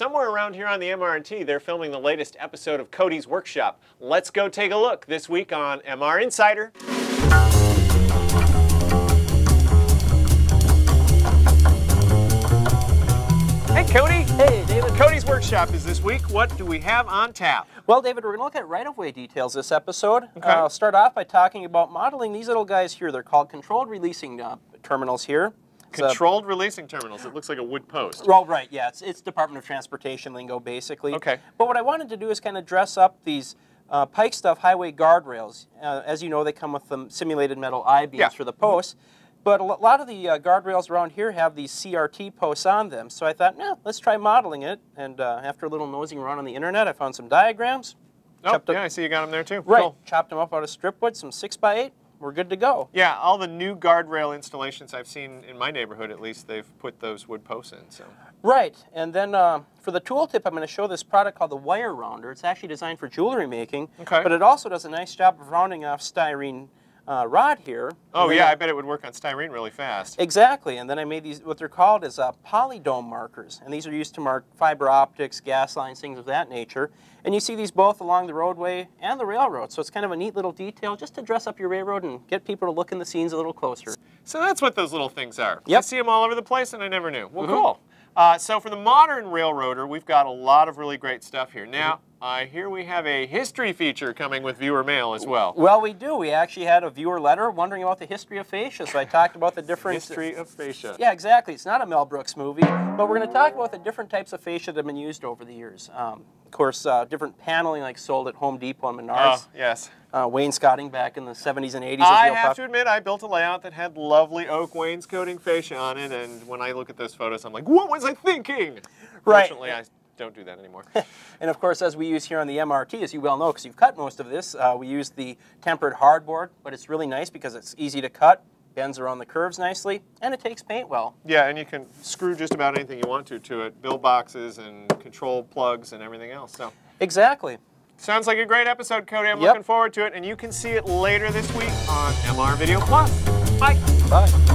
somewhere around here on the MR&T, they're filming the latest episode of CODY'S Workshop. Let's go take a look this week on MR Insider. Hey, Cody. Hey, David. CODY'S Workshop is this week. What do we have on tap? Well, David, we're going to look at right-of-way details this episode. Okay. I'll start off by talking about modeling these little guys here. They're called controlled releasing terminals here. Controlled releasing terminals. It looks like a wood post. Well, right, yeah. It's Department of Transportation lingo, basically. Okay. But what I wanted to do is kind of dress up these Pike Stuff highway guardrails. As you know, they come with the simulated metal I-beams for the posts. But a lot of the guardrails around here have these CRT posts on them. So I thought, let's try modeling it. And after a little nosing around on the internet, I found some diagrams. Oh, yeah, I see you got them there too. Right. Cool. Chopped them up out of strip wood, some 6x8. We're good to go. Yeah, all the new guardrail installations I've seen in my neighborhood, at least, they've put those wood posts in. So. Right. And then for the tooltip, I'm going to show this product called the Wire Rounder. It's actually designed for jewelry making. Okay. But it also does a nice job of rounding off styrene rod here. Oh yeah, I bet it would work on styrene really fast. Exactly, and then I made these, what they're called is polydome markers, and these are used to mark fiber optics, gas lines, things of that nature. And you see these both along the roadway and the railroad, so it's kind of a neat little detail just to dress up your railroad and get people to look in the scenes a little closer. So that's what those little things are. Yep. I see them all over the place and I never knew. Well, cool. So for the modern railroader, we've got a lot of really great stuff here. Now, I hear we have a history feature coming with viewer mail as well. Well, we do. We actually had a viewer letter wondering about the history of fascia, so I talked about the different... History of fascia. Yeah, exactly. It's not a Mel Brooks movie, but we're going to talk about the different types of fascia that have been used over the years. Of course, different paneling like sold at Home Depot and Menards. Oh, yes. Wainscoting back in the 70s and 80s. I have to admit, I built a layout that had lovely oak wainscoting fascia on it, and when I look at those photos, I'm like, what was I thinking? Right. Fortunately, I don't do that anymore. And of course, as we use here on the MRT, as you well know, because you've cut most of this, we use the tempered hardboard, but it's really nice because it's easy to cut, bends around the curves nicely, and it takes paint well. Yeah, and you can screw just about anything you want to it, bill boxes and control plugs and everything else. So. Exactly. Sounds like a great episode, Cody. I'm looking forward to it, and you can see it later this week on MR Video Plus. Bye. Bye. Sorry.